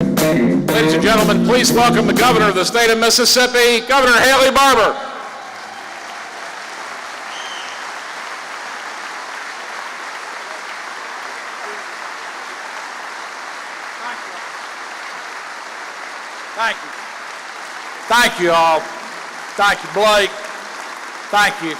Ladies and gentlemen, please welcome the governor of the state of Mississippi, Governor Haley Barbour. Thank you. Thank you all. Thank you, Blake. Thank you.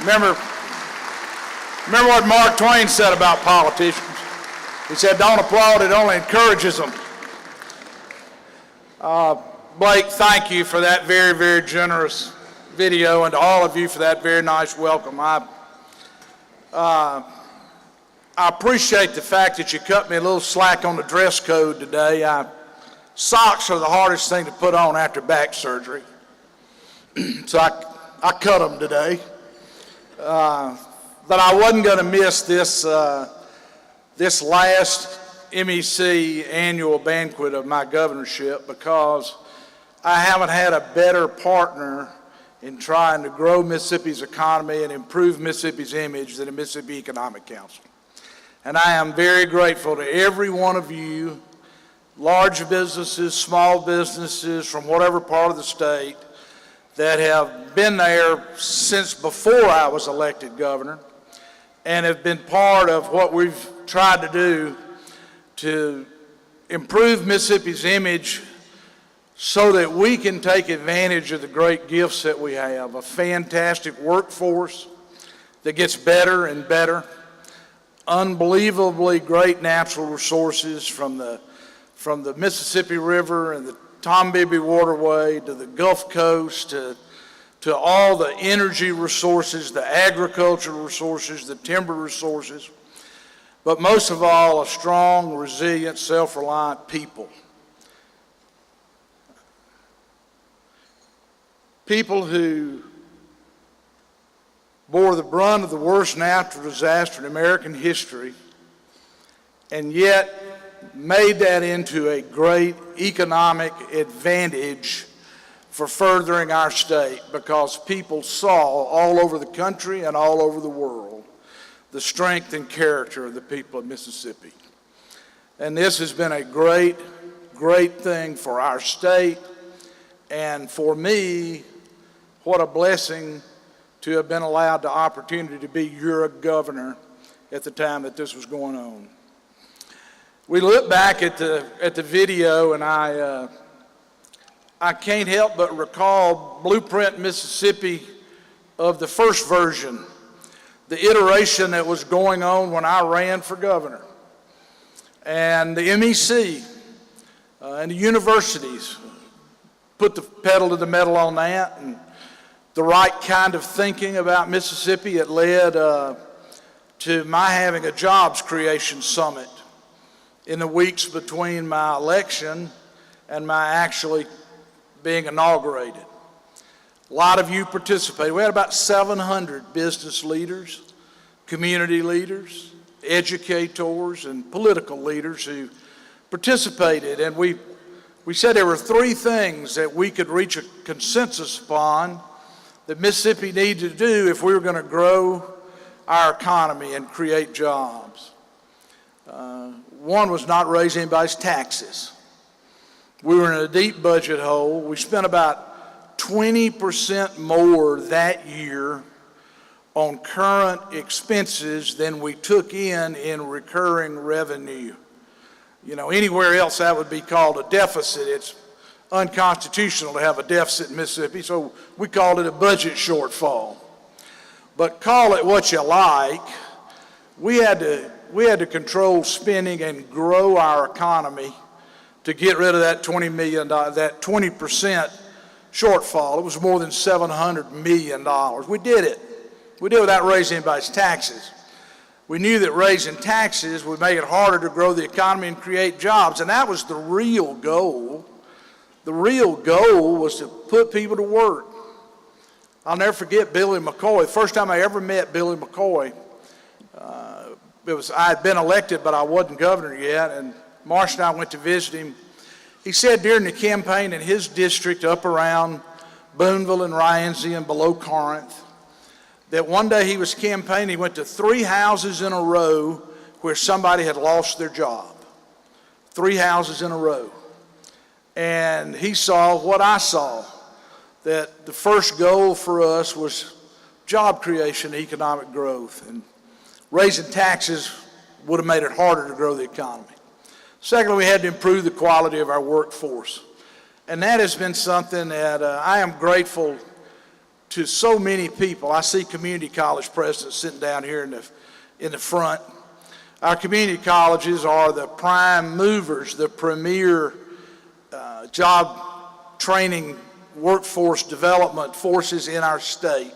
Remember what Mark Twain said about politicians. He said, don't applaud, it only encourages them. Blake, thank you for that very, very generous video, and to all of you for that very nice welcome. I appreciate the fact that you cut me a little slack on the dress code today. Socks are the hardest thing to put on after back surgery. So I cut them today. But I wasn't going to miss this last MEC annual banquet of my governorship because I haven't had a better partner in trying to grow Mississippi's economy and improve Mississippi's image than the Mississippi Economic Council. And I am very grateful to every one of you, large businesses, small businesses from whatever part of the state, that have been there since before I was elected governor and have been part of what we've tried to do to improve Mississippi's image so that we can take advantage of the great gifts that we have, a fantastic workforce that gets better and better, unbelievably great natural resources from the Mississippi River and the Tombigbee Waterway to the Gulf Coast to all the energy resources, the agricultural resources, the timber resources, but most of all, a strong, resilient, self-reliant people. People who bore the brunt of the worst natural disaster in American history and yet made that into a great economic advantage for furthering our state because people saw all over the country and all over the world the strength and character of the people of Mississippi. And this has been a great, great thing for our state, and for me, what a blessing to have been allowed the opportunity to be your governor at the time that this was going on. We look back at the video, and I can't help but recall Blueprint Mississippi of the first version, the iteration that was going on when I ran for governor. And the MEC and the universities put the pedal to the metal on that, and the right kind of thinking about Mississippi. It led to my having a jobs creation summit in the weeks between my election and my actually being inaugurated. A lot of you participated. We had about 700 business leaders, community leaders, educators, and political leaders who participated. And we said there were three things that we could reach a consensus upon that Mississippi needed to do if we were going to grow our economy and create jobs. One was not raise anybody's taxes. We were in a deep budget hole. We spent about 20% more that year on current expenses than we took in recurring revenue. You know, anywhere else that would be called a deficit. It's unconstitutional to have a deficit in Mississippi, so we called it a budget shortfall. But call it what you like, we had to control spending and grow our economy to get rid of that $20 million, that 20% shortfall. It was more than $700 million. We did it. We did it without raising anybody's taxes. We knew that raising taxes would make it harder to grow the economy and create jobs, and that was the real goal. The real goal was to put people to work. I'll never forget Billy McCoy. The first time I ever met Billy McCoy, I had been elected, but I wasn't governor yet, and Marsh and I went to visit him. He said during the campaign in his district up around Boonville and Rienzi and below Corinth that one day he was campaigning, he went to 3 houses in a row where somebody had lost their job. 3 houses in a row. And he saw what I saw, that the first goal for us was job creation, economic growth, and raising taxes would have made it harder to grow the economy. Secondly, we had to improve the quality of our workforce. And that has been something that I am grateful to so many people. I see community college presidents sitting down here in the front. Our community colleges are the prime movers, the premier job training workforce development forces in our state.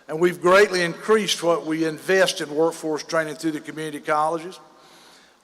And we've greatly increased what we invest in workforce training through the community colleges,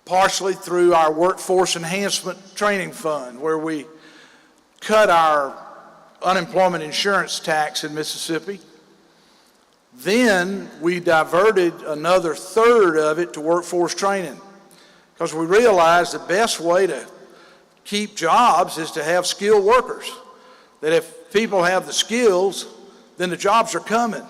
partially through our Workforce Enhancement Training Fund, where we cut our unemployment insurance tax in Mississippi. Then we diverted another third of it to workforce training, because we realized the best way to keep jobs is to have skilled workers. That if people have the skills, then the jobs are coming.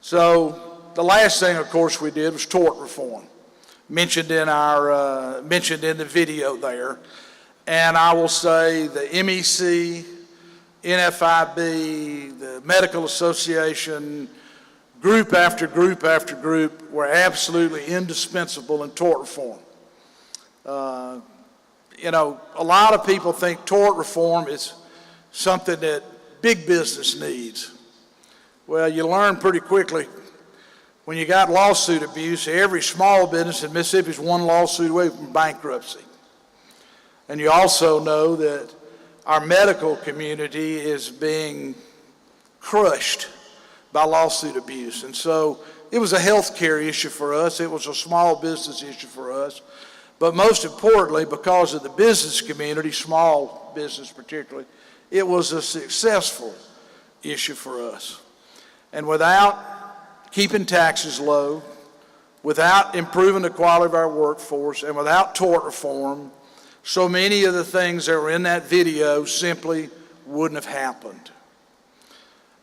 So the last thing, of course, we did was tort reform, mentioned in the video there. And I will say the MEC, NFIB, the Medical Association, group after group after group were absolutely indispensable in tort reform. You know, a lot of people think tort reform is something that big business needs. Well, you learn pretty quickly when you got lawsuit abuse, every small business in Mississippi is one lawsuit away from bankruptcy. And you also know that our medical community is being crushed by lawsuit abuse. And so it was a health care issue for us. It was a small business issue for us. But most importantly, because of the business community, small business particularly, it was a successful issue for us. And without keeping taxes low, without improving the quality of our workforce, and without tort reform, so many of the things that were in that video simply wouldn't have happened.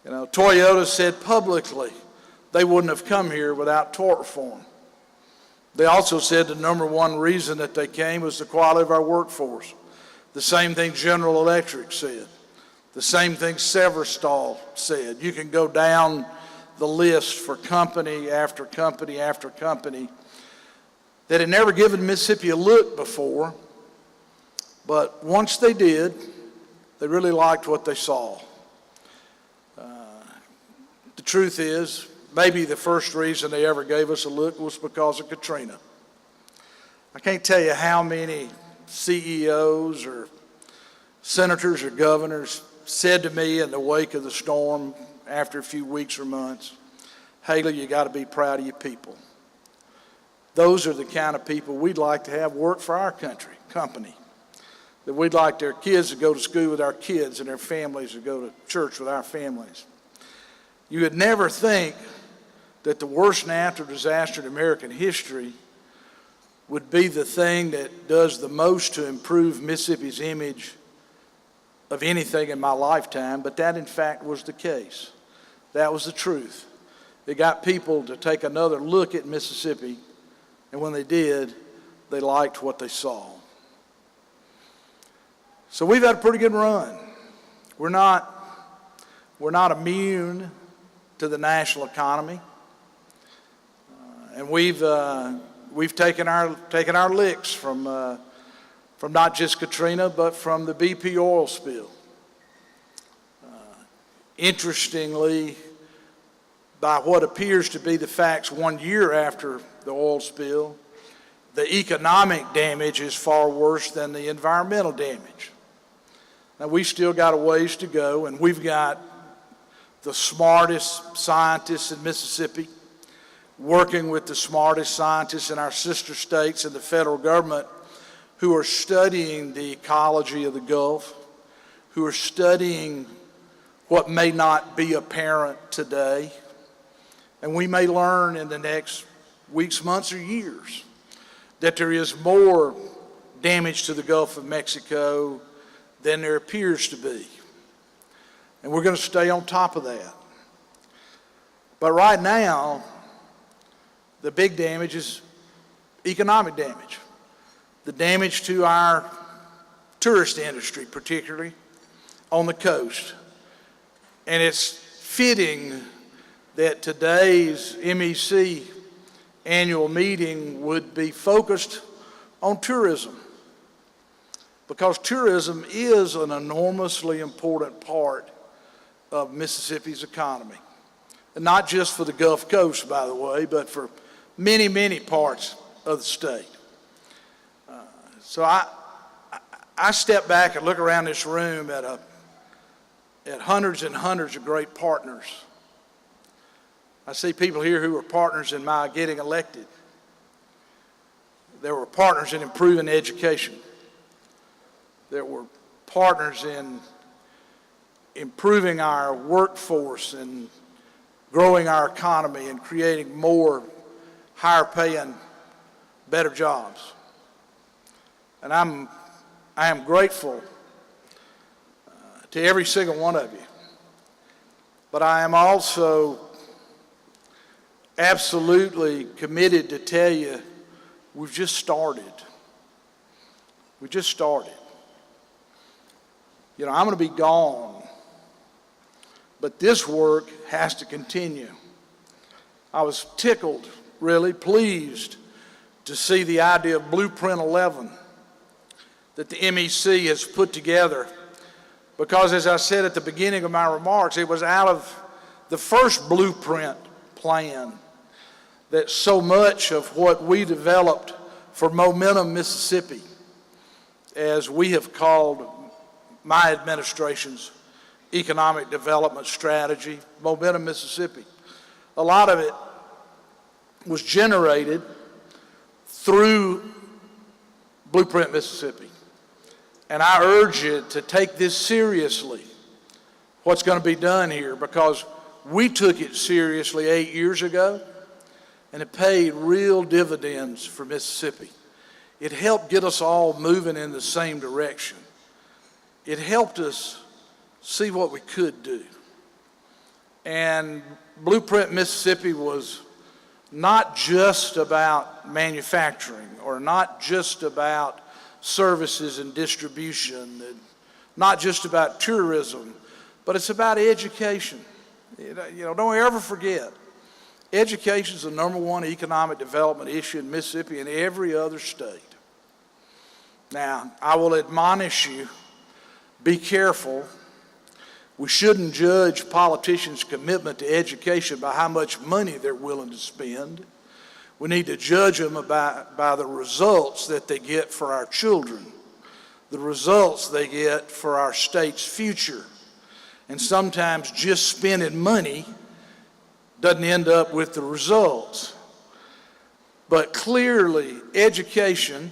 You know, Toyota said publicly they wouldn't have come here without tort reform. They also said the number one reason that they came was the quality of our workforce. The same thing General Electric said. The same thing Severstal said. You can go down the list for company after company after company that had never given Mississippi a look before, but once they did, they really liked what they saw. The truth is, maybe the first reason they ever gave us a look was because of Katrina. I can't tell you how many CEOs or senators or governors said to me in the wake of the storm after a few weeks or months, Haley, you got to be proud of your people. Those are the kind of people we'd like to have work for our company. That we'd like their kids to go to school with our kids and their families to go to church with our families. You would never think that the worst natural disaster in American history would be the thing that does the most to improve Mississippi's image of anything in my lifetime, but that in fact was the case. That was the truth. It got people to take another look at Mississippi, and when they did, they liked what they saw. So we've had a pretty good run. We're not immune to the national economy, and we've taken our licks from not just Katrina, but from the BP oil spill. Interestingly, by what appears to be the facts 1 year after the oil spill, the economic damage is far worse than the environmental damage. Now, we still got a ways to go, and we've got the smartest scientists in Mississippi working with the smartest scientists in our sister states and the federal government who are studying the ecology of the Gulf, who are studying what may not be apparent today. And we may learn in the next weeks, months, or years that there is more damage to the Gulf of Mexico than there appears to be. And we're going to stay on top of that. But right now, the big damage is economic damage. The damage to our tourist industry, particularly on the coast. And it's fitting that today's MEC annual meeting would be focused on tourism, because tourism is an enormously important part of Mississippi's economy. And not just for the Gulf Coast, by the way, but for many, many parts of the state. So I step back and look around this room at hundreds and hundreds of great partners. I see people here who were partners in my getting elected. There were partners in improving education. There were partners in improving our workforce and growing our economy and creating more higher paying, better jobs. And I am grateful to every single one of you. But I am also absolutely committed to tell you, we've just started. We just started. You know, I'm going to be gone, but this work has to continue. I was tickled, really pleased to see the idea of Blueprint 11 that the MEC has put together, because as I said at the beginning of my remarks, it was out of the first blueprint plan that so much of what we developed for Momentum Mississippi, as we have called my administration's economic development strategy, Momentum Mississippi, a lot of it was generated through Blueprint Mississippi. And I urge you to take this seriously, what's going to be done here, because we took it seriously 8 years ago, and it paid real dividends for Mississippi. It helped get us all moving in the same direction. It helped us see what we could do. And Blueprint Mississippi was not just about manufacturing, or not just about services and distribution, and not just about tourism, but it's about education. You know, don't ever forget, education is the #1 economic development issue in Mississippi and every other state. Now, I will admonish you, be careful. We shouldn't judge politicians' commitment to education by how much money they're willing to spend. We need to judge them by the results that they get for our children, the results they get for our state's future. And sometimes just spending money doesn't end up with the results. But clearly, education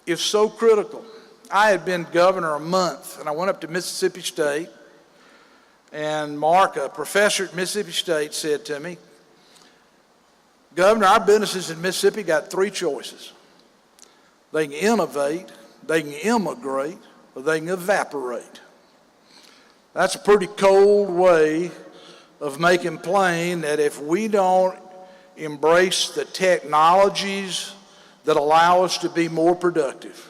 is so critical. I had been governor a month, and I went up to Mississippi State, and Mark, a professor at Mississippi State, said to me, "Governor, our businesses in Mississippi got 3 choices. They can innovate, they can immigrate, or they can evaporate." That's a pretty cold way of making plain that if we don't embrace the technologies that allow us to be more productive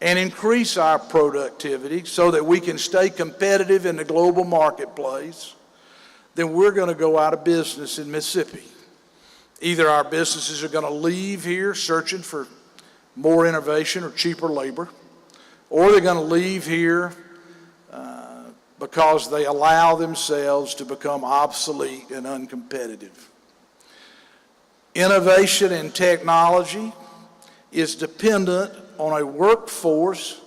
and increase our productivity so that we can stay competitive in the global marketplace, then we're going to go out of business in Mississippi. Either our businesses are going to leave here searching for more innovation or cheaper labor, or they're going to leave here because they allow themselves to become obsolete and uncompetitive. Innovation and technology is dependent on a workforce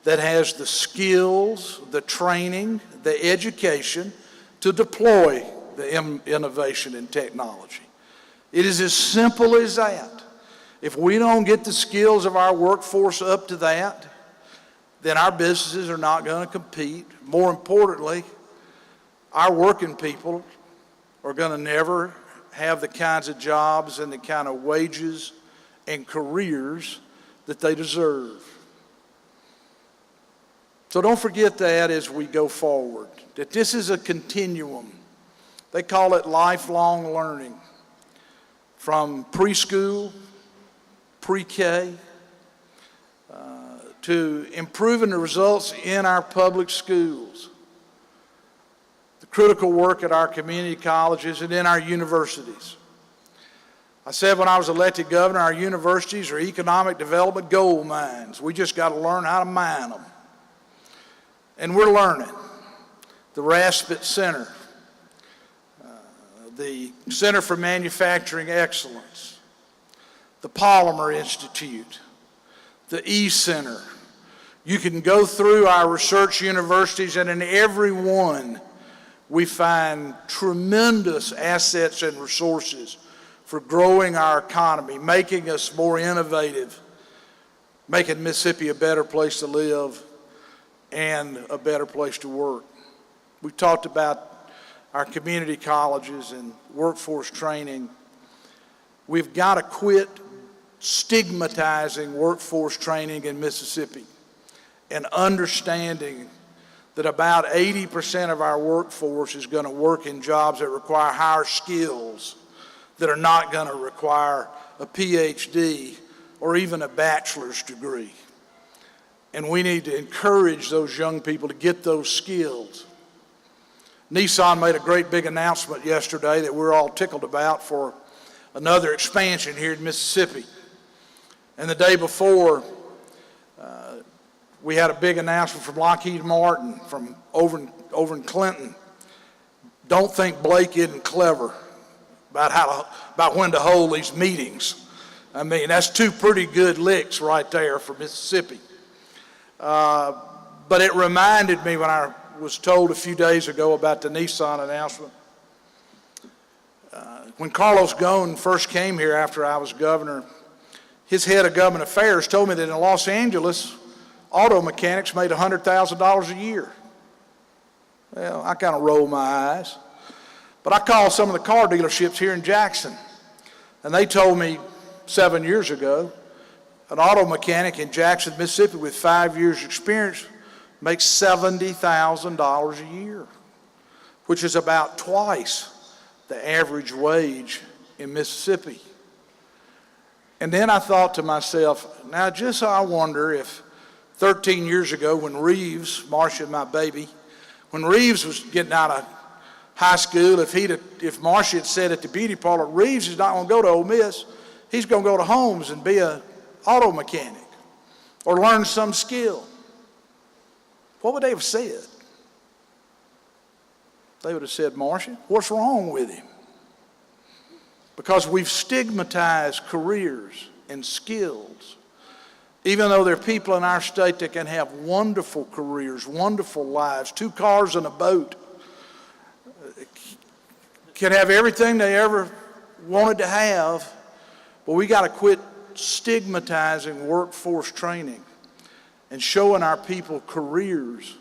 that has the skills, the training, the education to deploy the innovation and technology. It is as simple as that. If we don't get the skills of our workforce up to that, then our businesses are not going to compete. More importantly, our working people are going to never have the kinds of jobs and the kind of wages and careers that they deserve. So don't forget that as we go forward, that this is a continuum. They call it lifelong learning. From preschool, pre-K, to improving the results in our public schools, the critical work at our community colleges and in our universities. I said when I was elected governor, our universities are economic development gold mines. We just got to learn how to mine them. And we're learning. The Raspet Center, the Center for Manufacturing Excellence, the Polymer Institute, the E-Center. You can go through our research universities, and in every one we find tremendous assets and resources for growing our economy, making us more innovative, making Mississippi a better place to live and a better place to work. We've talked about our community colleges and workforce training. We've got to quit stigmatizing workforce training in Mississippi and understanding that about 80% of our workforce is going to work in jobs that require higher skills, that are not going to require a PhD or even a bachelor's degree. And we need to encourage those young people to get those skills. Nissan made a great big announcement yesterday that we're all tickled about for another expansion here in Mississippi. And the day before, we had a big announcement from Lockheed Martin from over in Clinton. Don't think Blake isn't clever about when to hold these meetings. I mean, that's two pretty good licks right there for Mississippi. But it reminded me when I was told a few days ago about the Nissan announcement. When Carlos Ghosn first came here after I was governor, his head of government affairs told me that in Los Angeles, auto mechanics made $100,000 a year. Well, I kind of rolled my eyes. But I called some of the car dealerships here in Jackson, and they told me 7 years ago, an auto mechanic in Jackson, Mississippi with 5 years experience makes $70,000 a year, which is about twice the average wage in Mississippi. And then I thought to myself, now just I wonder if 13 years ago when Reeves, Marcia, my baby, when Reeves was getting out of high school, if Marcia had said at the beauty parlor, Reeves is not going to go to Ole Miss, he's going to go to Holmes and be an auto mechanic or learn some skill. What would they have said? They would have said, Marcia, what's wrong with him? Because we've stigmatized careers and skills. Even though there are people in our state that can have wonderful careers, wonderful lives, 2 cars and a boat, can have everything they ever wanted to have, but we got to quit stigmatizing workforce training and showing our people careers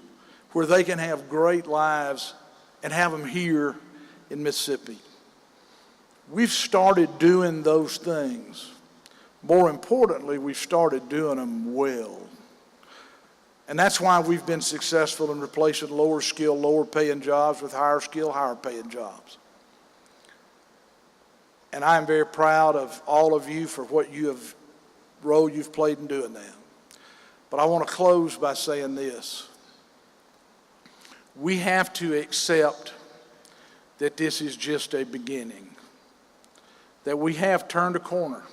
where they can have great lives and have them here in Mississippi. We've started doing those things. More importantly, we've started doing them well. And that's why we've been successful in replacing lower skill, lower paying jobs with higher skill, higher paying jobs. And I am very proud of all of you for what role you've played in doing that. But I want to close by saying this. We have to accept that this is just a beginning, that we have turned a corner,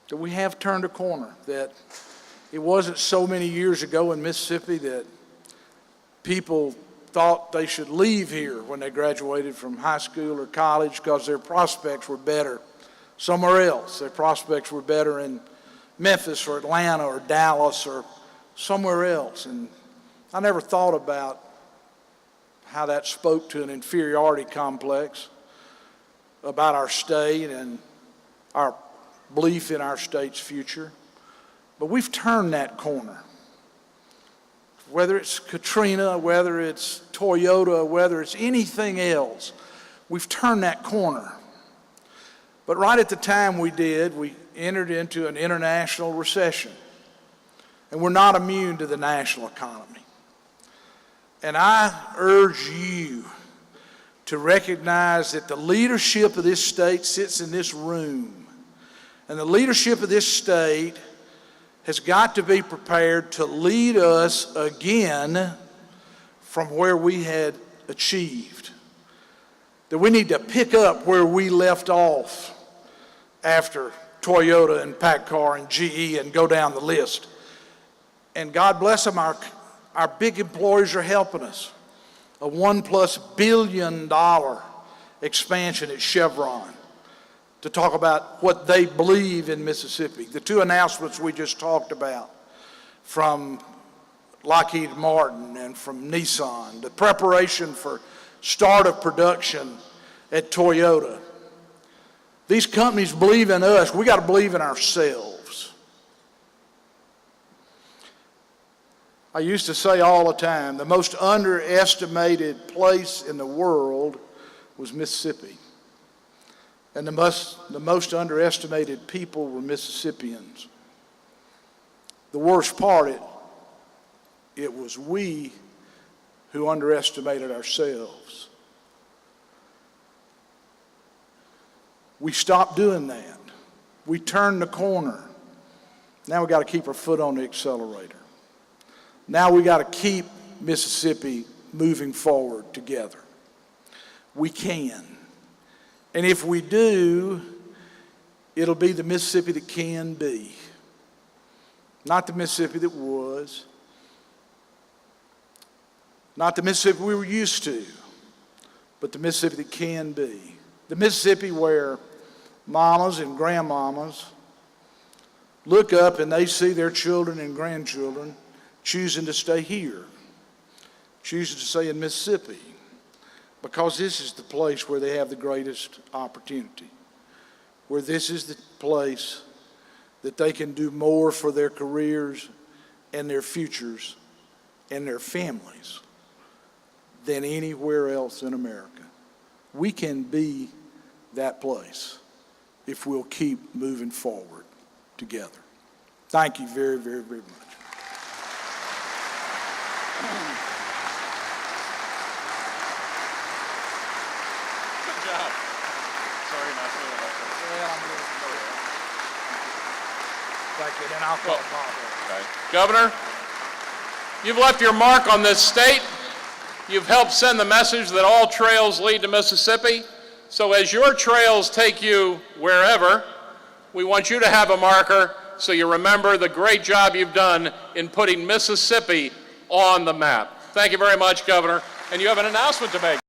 that it wasn't so many years ago in Mississippi that people thought they should leave here when they graduated from high school or college because their prospects were better somewhere else. Their prospects were better in Memphis or Atlanta or Dallas or somewhere else. And I never thought about how that spoke to an inferiority complex about our state and our belief in our state's future. But we've turned that corner. Whether it's Katrina, whether it's Toyota, whether it's anything else, we've turned that corner. But right at the time we did, we entered into an international recession. And we're not immune to the national economy. And I urge you to recognize that the leadership of this state sits in this room. And the leadership of this state has got to be prepared to lead us again from where we had achieved. That we need to pick up where we left off after Toyota and PACCAR and GE and go down the list. And God bless them, our big employers are helping us. A $1+ billion expansion at Chevron to talk about what they believe in Mississippi. The two announcements we just talked about from Lockheed Martin and from Nissan, the preparation for start of production at Toyota. These companies believe in us. We got to believe in ourselves. I used to say all the time, the most underestimated place in the world was Mississippi. And the most underestimated people were Mississippians. The worst part, it was we who underestimated ourselves. We stopped doing that. We turned the corner. Now we got to keep our foot on the accelerator. Now we got to keep Mississippi moving forward together. We can. And if we do, it'll be the Mississippi that can be. Not the Mississippi that was. Not the Mississippi we were used to, but the Mississippi that can be. The Mississippi where mamas and grandmamas look up and they see their children and grandchildren choosing to stay here, choosing to stay in Mississippi, because this is the place where they have the greatest opportunity, where this is the place that they can do more for their careers and their futures and their families than anywhere else in America. We can be that place if we'll keep moving forward together. Thank you very, very, very much. Good job. Sorry, not doing that. Well, I'm going to go ahead. Thank you, and I'll call Barbour. Okay. Governor, you've left your mark on this state. You've helped send the message that all trails lead to Mississippi. So as your trails take you wherever, we want you to have a marker so you remember the great job you've done in putting Mississippi on the map. Thank you very much, Governor. And you have an announcement to make.